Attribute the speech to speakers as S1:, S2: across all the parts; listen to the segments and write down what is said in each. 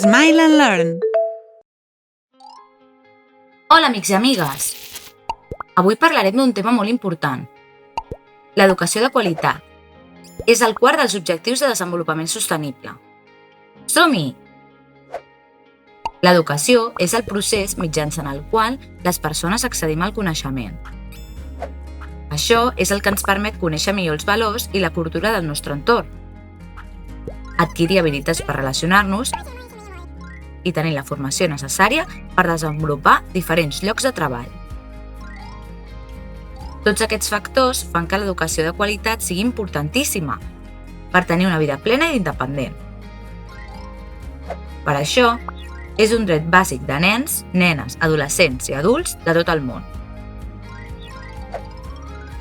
S1: Smile and Learn.
S2: Hola, amics i amigues! Avui parlarem d'un tema molt important, l'educació de qualitat. És el quart dels objectius de desenvolupament sostenible. Som-hi! L'educació és el procés mitjançant el qual les persones accedim al coneixement. Això és el que ens permet conèixer millor els valors i la cultura del nostre entorn, adquirir habilitats per relacionar-nos i tenir la formació necessària per desenvolupar diferents llocs de treball. Tots aquests factors fan que l'educació de qualitat sigui importantíssima per tenir una vida plena i independent. Per això, és un dret bàsic de nens, nenes, adolescents i adults de tot el món.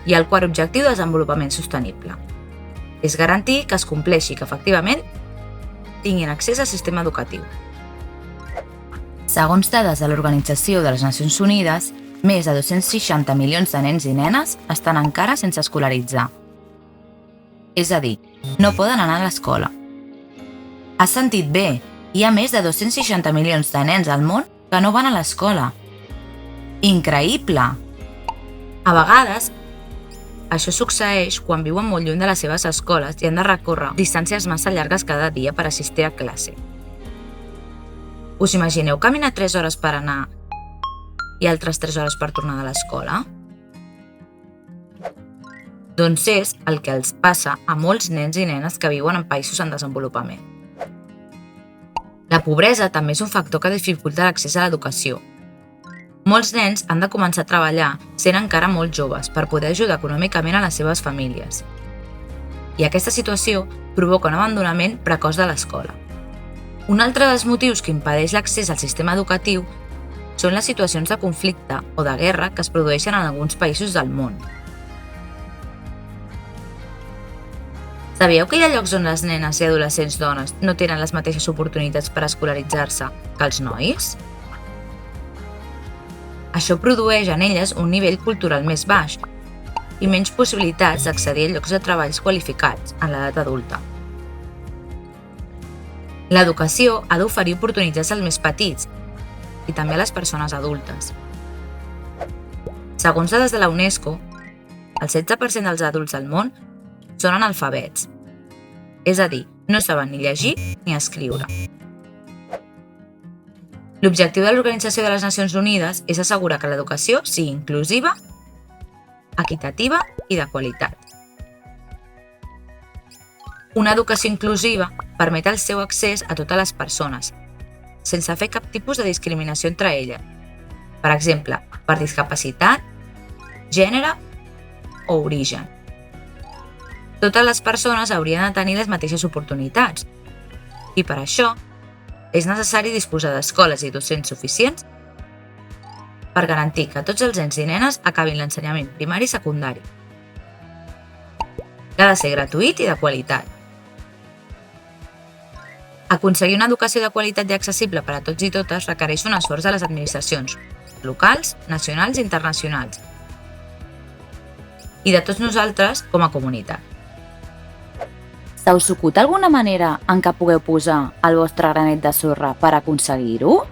S2: I el quart objectiu de desenvolupament sostenible és garantir que es compleixi i que efectivament tinguin accés al sistema educatiu. Segons dades de l'Organització de les Nacions Unides, més de 260 milions de nens i nenes estan encara sense escolaritzar. És a dir, no poden anar a l'escola. Has sentit bé, hi ha més de 260 milions de nens al món que no van a l'escola. Increïble! A vegades, això succeeix quan viuen molt lluny de les seves escoles i han de recórrer distàncies massa llargues cada dia per assistir a classe. Us imagineu caminar 3 hores per anar i altres 3 hores per tornar de l'escola? Doncs és el que els passa a molts nens i nenes que viuen en països en desenvolupament. La pobresa també és un factor que dificulta l'accés a l'educació. Molts nens han de començar a treballar sent encara molt joves per poder ajudar econòmicament a les seves famílies. I aquesta situació provoca un abandonament precoç de l'escola. Un altre dels motius que impedeix l'accés al sistema educatiu són les situacions de conflicte o de guerra que es produeixen en alguns països del món. Sabíeu que hi ha llocs on les nenes i adolescents dones no tenen les mateixes oportunitats per escolaritzar-se que els nois? Això produeix en elles un nivell cultural més baix i menys possibilitats d'accedir a llocs de treballs qualificats en l'edat adulta. L'educació ha d'oferir oportunitats als més petits i també a les persones adultes. Segons dades de la UNESCO, el 16% dels adults del món són analfabets, és a dir, no saben ni llegir ni escriure. L'objectiu de l'Organització de les Nacions Unides és assegurar que l'educació sigui inclusiva, equitativa i de qualitat. Una educació inclusiva permet el seu accés a totes les persones, sense fer cap tipus de discriminació entre elles, per exemple, per discapacitat, gènere o origen. Totes les persones haurien de tenir les mateixes oportunitats i per això és necessari disposar d'escoles i docents suficients per garantir que tots els nens i nenes acabin l'ensenyament primari i secundari. Que ha de ser gratuït i de qualitat. Aconseguir una educació de qualitat i accessible per a tots i totes requereix un esforç de les administracions locals, nacionals i internacionals i de tots nosaltres com a comunitat.
S3: Se us acut alguna manera en què pugueu posar el vostre granet de sorra per aconseguir-ho?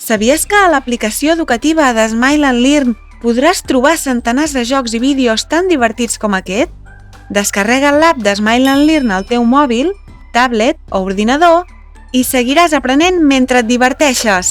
S1: Sabies que a l'aplicació educativa de Smile and Learn podràs trobar centenars de jocs i vídeos tan divertits com aquest? Descarrega l'app de Smile and Learn al teu mòbil, tablet o ordinador i seguiràs aprenent mentre et diverteixes.